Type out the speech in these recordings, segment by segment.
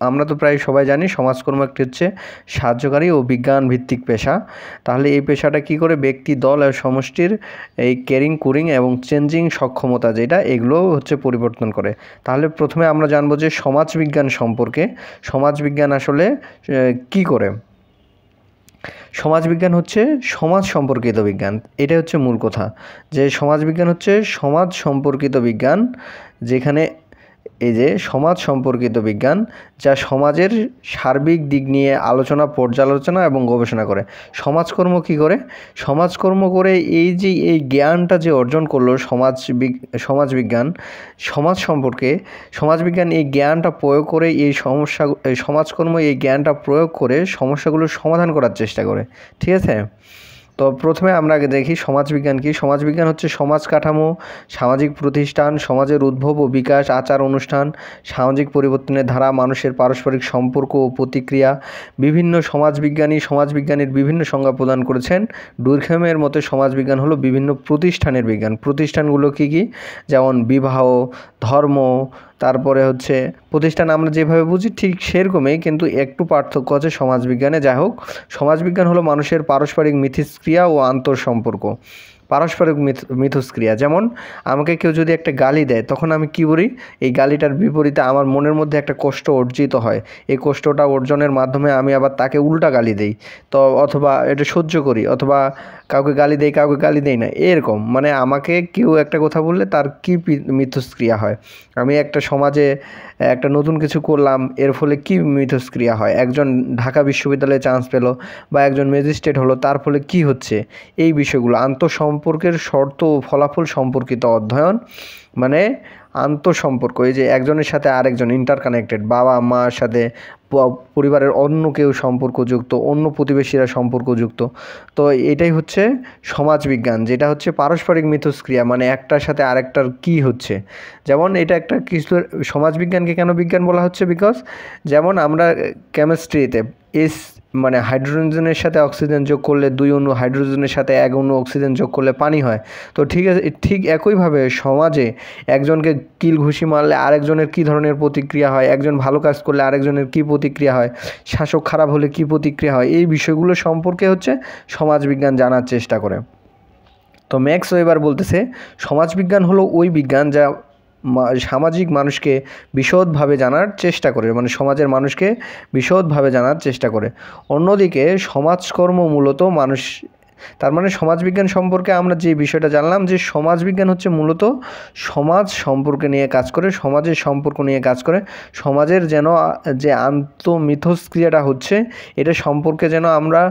আমরা তো প্রায় সবাই জানি সমাজকর্ম একটি হচ্ছে সাহায্যকারী ও বিজ্ঞান ভিত্তিক পেশা। তাহলে এই পেশাটা কি করে ব্যক্তি, দল আর সমষ্টির এই কেরিং কুরিং এবং চেঞ্জিং সক্ষমতা যেটা, এগুলো হচ্ছে পরিবর্তন করে। তাহলে প্রথমে আমরা জানবো যে সমাজবিজ্ঞান সম্পর্কে। সমাজবিজ্ঞান আসলে কি করে। সমাজবিজ্ঞান হচ্ছে সমাজ সম্পর্কিত বিজ্ঞান, এটা হচ্ছে মূল কথা। যে সমাজবিজ্ঞান হচ্ছে সমাজ সম্পর্কিত বিজ্ঞান, যেখানে এই যে সমাজ সম্পর্কিত বিজ্ঞান যা সমাজের সার্বিক দিক নিয়ে আলোচনা, পর্যালোচনা এবং গবেষণা করে। সমাজকর্ম কি করে? সমাজকর্ম করে এই জ্ঞানটা যে অর্জন করলো সমাজবিজ্ঞান সমাজ সম্পর্কে, সমাজবিজ্ঞান এই জ্ঞানটা প্রয়োগ করে সমাজকর্ম এই জ্ঞানটা প্রয়োগ করে সমস্যাগুলোর সমাধান করার চেষ্টা করে। ঠিক আছে? তো প্রথমে আমরা আগে দেখি সমাজবিজ্ঞান কি। সমাজবিজ্ঞান হচ্ছে সমাজ কাঠামো, সামাজিক প্রতিষ্ঠান, সমাজের উদ্ভব ও বিকাশ, আচার অনুষ্ঠান, সামাজিক পরিবর্তনের ধারা, মানুষের পারস্পরিক সম্পর্ক ও প্রতিক্রিয়া। বিভিন্ন সমাজবিজ্ঞানীর বিভিন্ন সংজ্ঞা প্রদান করেছেন। ডুরখেমের মতে সমাজবিজ্ঞান হলো বিভিন্ন প্রতিষ্ঠানের বিজ্ঞান। প্রতিষ্ঠানগুলো কি কি? যেমন বিবাহ, ধর্ম, তারপরে হচ্ছে প্রতিষ্ঠান আমরা যেভাবে বুঝি ঠিক সেরকমই, কিন্তু একটু পার্থক্য আছে সমাজবিজ্ঞানে। যাই হোক, সমাজবিজ্ঞান হলো মানুষের পারস্পরিক মিথস্ক্রিয়া ও আন্তঃসম্পর্ক। পারস্পরিক মিথস্ক্রিয়া, যেমন আমাকে কেউ যদি একটা গালি দেয়, তখন আমি কী করি? এই গালিটার বিপরীতে আমার মনের মধ্যে একটা কষ্ট অর্জিত হয়। এই কষ্টটা অর্জনের মাধ্যমে আমি আবার তাকে উল্টা গালি দেই, তো অথবা এটা সহ্য করি, অথবা কাউকে গালি দেই, কাউকে গালি দেই না, এরকম। মানে আমাকে কেউ একটা কথা বললে তার কী মিথস্ক্রিয়া হয়। আমি একটা সমাজে একটা নতুন কিছু করলাম, এর ফলে কী মিথস্ক্রিয়া হয়। একজন ঢাকা বিশ্ববিদ্যালয়ে চান্স পেল বা একজন ম্যাজিস্ট্রেট হলো, তার ফলে কী হচ্ছে, এই বিষয়গুলো আন্তঃসম্পর্কের শর্ত ও ফলাফল সম্পর্কিত অধ্যয়ন। মানে আন্তঃসম্পর্ক, এই যে একজনের সাথে আরেকজন ইন্টারকানেক্টেড, বাবা মার সাথে পরিবারের অন্য কেউ সম্পর্কযুক্ত, অন্য প্রতিবেশীরা সম্পর্কযুক্ত। তো এটাই হচ্ছে সমাজবিজ্ঞান, যেটা হচ্ছে পারস্পরিক মিথস্ক্রিয়া, মানে একটার সাথে আরেকটার কী হচ্ছে। যেমন এটা একটা কিছু, সমাজবিজ্ঞানকে কেন বিজ্ঞান বলা হচ্ছে? বিকজ যেমন আমরা কেমিস্ট্রিতে মানে হাইড্রোজেনের সাথে অক্সিজেন যোগ করলে 2 অণু, হাইড্রোজেনের সাথে 1 অণু অক্সিজেন যোগ করলে পানি হয়। তো ঠিক আছে, ঠিক একইভাবে সমাজে একজনকে কিল ঘুষি মারলে আরেকজনের কী ধরনের প্রতিক্রিয়া হয়, একজন ভালো কাজ করলে আরেকজনের কী প্রতিক্রিয়া হয়, শাসক খারাপ হলে কী প্রতিক্রিয়া হয়, এই বিষয়গুলো সম্পর্কে হচ্ছে সমাজবিজ্ঞান জানার চেষ্টা করে। তো ম্যাক্স ওয়েবার বলতেছে সমাজবিজ্ঞান হলো ওই বিজ্ঞান যা সামাজিক মানুষকে বিশদভাবে জানার চেষ্টা করে, মানে সমাজের মানুষকে বিশদভাবে জানার চেষ্টা করে। অন্যদিকে সমাজকর্ম মূলত মানুষ, তার মানে সমাজবিজ্ঞান সম্পর্কে আমরা যে বিষয়টা জানলাম যে সমাজবিজ্ঞান হচ্ছে মূলত সমাজ সম্পর্কে নিয়ে কাজ করে, সমাজের সম্পর্ক নিয়ে কাজ করে। সমাজের যেন যে আন্তঃমিথস্ক্রিয়াটা হচ্ছে, এটা সম্পর্কে যেন আমরা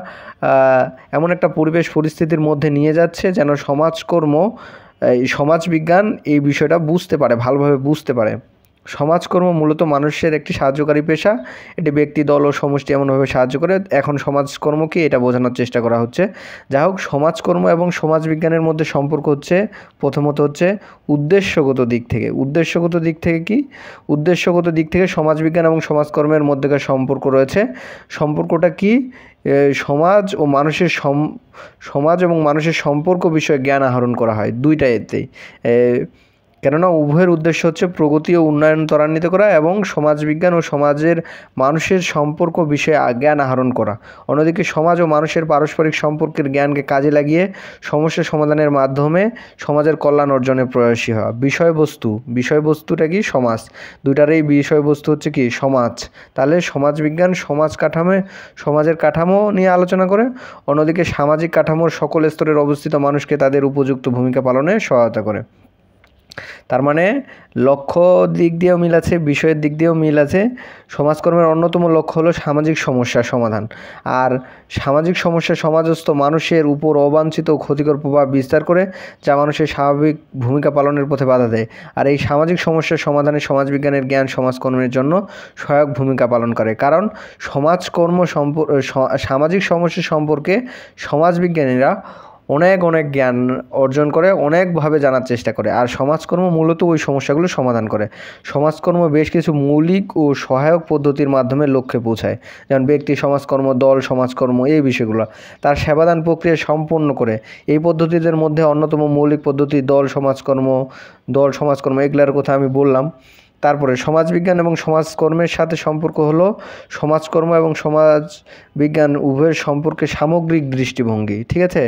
এমন একটা পরিবেশ পরিস্থিতির মধ্যে নিয়ে যাচ্ছে যেন সমাজকর্ম, এই সমাজবিজ্ঞান এই বিষয়টা বুঝতে পারে, ভালোভাবে বুঝতে পারে। সমাজকর্ম মূলত মানুষের একটি সাহায্যকারী পেশা। এটি ব্যক্তি, দল ও সমষ্টি এমনভাবে সাহায্য করে। এখন সমাজকর্ম কি, এটা বোঝানোর চেষ্টা করা হচ্ছে। যাই হোক, সমাজকর্ম এবং সমাজবিজ্ঞানের মধ্যে সম্পর্ক হচ্ছে প্রথমত হচ্ছে উদ্দেশ্যগত দিক থেকে। উদ্দেশ্যগত দিক থেকে কি? উদ্দেশ্যগত দিক থেকে সমাজবিজ্ঞান এবং সমাজকর্মের মধ্যেকার সম্পর্ক রয়েছে। সম্পর্কটা কি? সমাজ এবং মানুষের সম্পর্ক বিষয়ে জ্ঞান আহরণ করা হয় দুইটা এতেই। কেননা উভয়ের উদ্দেশ্য হচ্ছে প্রগতি ও উন্নয়ন ত্বরান্বিত করা এবং সমাজবিজ্ঞান ও সমাজের মানুষের সম্পর্ক বিষয়ে জ্ঞান আহরণ করা। অন্যদিকে সমাজ ও মানুষের পারস্পরিক সম্পর্কের জ্ঞানকে কাজে লাগিয়ে সমস্যা সমাধানের মাধ্যমে সমাজের কল্যাণ অর্জনে প্রয়াসী হওয়া। বিষয়বস্তুটা কি? সমাজ। দুইটারই বিষয়বস্তু হচ্ছে কি? সমাজ। তাহলে সমাজবিজ্ঞান সমাজের কাঠামো নিয়ে আলোচনা করে। অন্যদিকে সামাজিক কাঠামোর সকল স্তরের অবস্থিত মানুষকে তাদের উপযুক্ত ভূমিকা পালনে সহায়তা করে। তার মানে লক্ষ্য দিক দিয়েও মিল আছে, বিষয়ের দিক দিয়েও মিল আছে। সমাজকর্মের অন্যতম লক্ষ্য হলো সামাজিক সমস্যার সমাধান। আর সামাজিক সমস্যা সমাজস্থ মানুষের উপর অবাঞ্ছিত ও ক্ষতিকর প্রভাব বিস্তার করে, যা মানুষের স্বাভাবিক ভূমিকা পালনের পথে বাধা দেয়। আর এই সামাজিক সমস্যার সমাধানে সমাজবিজ্ঞানের জ্ঞান সমাজকর্মের জন্য সহায়ক ভূমিকা পালন করে। কারণ সামাজিক সমস্যা সম্পর্কে সমাজবিজ্ঞানীরা অনেক জ্ঞান অর্জন করে, অনেকভাবে জানার চেষ্টা করে। আর সমাজকর্ম মূলত ওই সমস্যাগুলো সমাধান করে। সমাজকর্ম বেশ কিছু মৌলিক ও সহায়ক পদ্ধতির মাধ্যমে লক্ষ্যে পৌঁছায়, যেমন ব্যক্তি সমাজকর্ম, দল সমাজকর্ম, এই বিষয়গুলো তার সেবাদান প্রক্রিয়া সম্পন্ন করে। এই পদ্ধতিদের মধ্যে অন্যতম মৌলিক পদ্ধতি দল সমাজকর্ম, এগুলার কথা আমি বললাম। তারপরে সমাজবিজ্ঞান এবং সমাজকর্মের সাথে সম্পর্ক হলো সমাজকর্ম এবং সমাজবিজ্ঞান উভয়ের সম্পর্কে সামগ্রিক দৃষ্টিভঙ্গি। ঠিক আছে,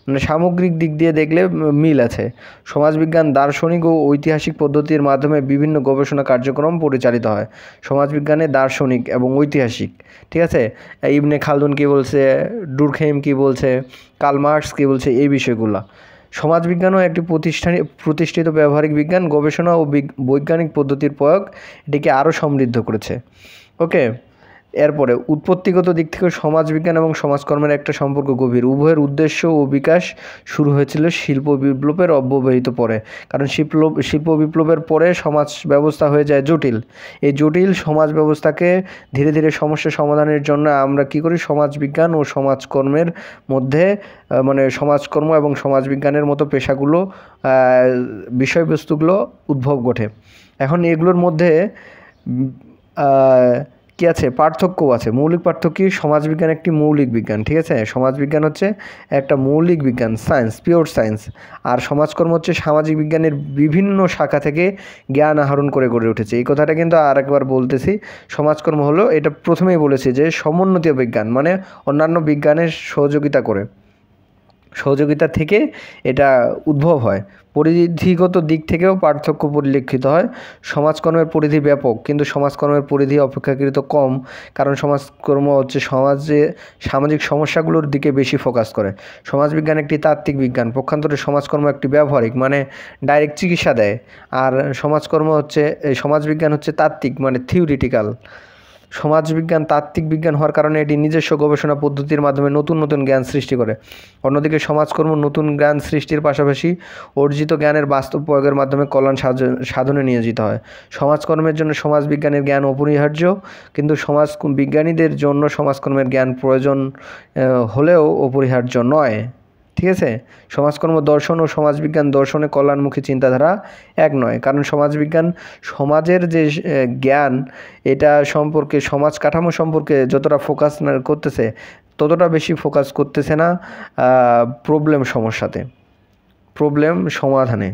মানে সামগ্রিক দিক দিয়ে দেখলে মিল আছে। সমাজবিজ্ঞান দার্শনিক ও ঐতিহাসিক পদ্ধতির মাধ্যমে বিভিন্ন গবেষণা কার্যক্রম পরিচালিত হয়। সমাজবিজ্ঞানে দার্শনিক এবং ঐতিহাসিক, ঠিক আছে, ইবনে খালদুন কী বলছে, ডুরখেইম কী বলছে, কার্ল মার্কস কী বলছে, এই বিষয়গুলো। সমাজবিজ্ঞানও একটি প্রতিষ্ঠিত ব্যবহারিক বিজ্ঞান, গবেষণা ও বৈজ্ঞানিক পদ্ধতির প্রয়োগ এটিকে আরও সমৃদ্ধ করেছে। ওকে, এরপরে উৎপত্তিগত দিক থেকে সমাজবিজ্ঞান এবং সমাজকর্মের একটা সম্পর্ক গভীর। উভয়ের উদ্দেশ্য ও বিকাশ শুরু হয়েছিল শিল্প বিপ্লবের অব্যবহিত পরে, কারণ শিল্প বিপ্লবের পরে সমাজ ব্যবস্থা হয়ে যায় জটিল। এই জটিল সমাজ ব্যবস্থাকে ধীরে ধীরে সমস্যা সমাধানের জন্য আমরা কী করি, সমাজবিজ্ঞান ও সমাজকর্মের মধ্যে মানে সমাজকর্ম এবং সমাজবিজ্ঞানের মতো পেশাগুলো বিষয়বস্তুগুলো উদ্ভব ঘটে। এখন এগুলোর মধ্যে কী আছে, পার্থক্যও আছে। মৌলিক পার্থক্য কি, সমাজবিজ্ঞান একটি মৌলিক বিজ্ঞান, ঠিক আছে, সমাজবিজ্ঞান হচ্ছে একটা মৌলিক বিজ্ঞান, সায়েন্স, পিওর সায়েন্স। আর সমাজকর্ম হচ্ছে সামাজিক বিজ্ঞানের বিভিন্ন শাখা থেকে জ্ঞান আহরণ করে গড়ে উঠেছে। এই কথাটা কিন্তু আরেকবার বলতেছি, সমাজকর্ম হলো, এটা প্রথমেই বলেছি যে সমন্বিত বিজ্ঞান, মানে অন্যান্য বিজ্ঞানের সহযোগিতা থেকে এটা উদ্ভব হয়। পরিধিগত দিক থেকেও পার্থক্য পরিলক্ষিত হয়। সমাজকর্মের পরিধি ব্যাপক, কিন্তু সমাজকর্মের পরিধি অপেক্ষাকৃত কম, কারণ সমাজকর্ম হচ্ছে সামাজিক সমস্যাগুলোর দিকে বেশি ফোকাস করে। সমাজবিজ্ঞান একটি তাত্ত্বিক বিজ্ঞান, পক্ষান্তরে সমাজকর্ম একটি ব্যবহারিক, মানে ডাইরেক্ট চিকিৎসা দেয়। আর সমাজবিজ্ঞান হচ্ছে তাত্ত্বিক, মানে থিওরিটিক্যাল। সমাজবিজ্ঞান তাত্ত্বিক বিজ্ঞান হওয়ার কারণে এটি নিজস্ব গবেষণা পদ্ধতির মাধ্যমে নতুন নতুন জ্ঞান সৃষ্টি করে। অন্যদিকে সমাজকর্ম নতুন জ্ঞান সৃষ্টির পাশাপাশি অর্জিত জ্ঞানের বাস্তব প্রয়োগের মাধ্যমে কল্যাণ সাধনে নিয়োজিত হয়। সমাজকর্মের জন্য সমাজবিজ্ঞানের জ্ঞান অপরিহার্য, কিন্তু বিজ্ঞানীদের জন্য সমাজকর্মের জ্ঞান প্রয়োজন হলেও অপরিহার্য নয়। ঠিক আছে, সমাজকর্ম দর্শন ও সমাজবিজ্ঞান দর্শনে কল্যাণমুখী চিন্তাধারা এক নয়, কারণ সমাজবিজ্ঞান সমাজের যে জ্ঞান এটা সম্পর্কে, সমাজ কাঠামো সম্পর্কে যতটা ফোকাস করতেছে ততটা বেশি ফোকাস করতেছে না প্রবলেম সমাধানে।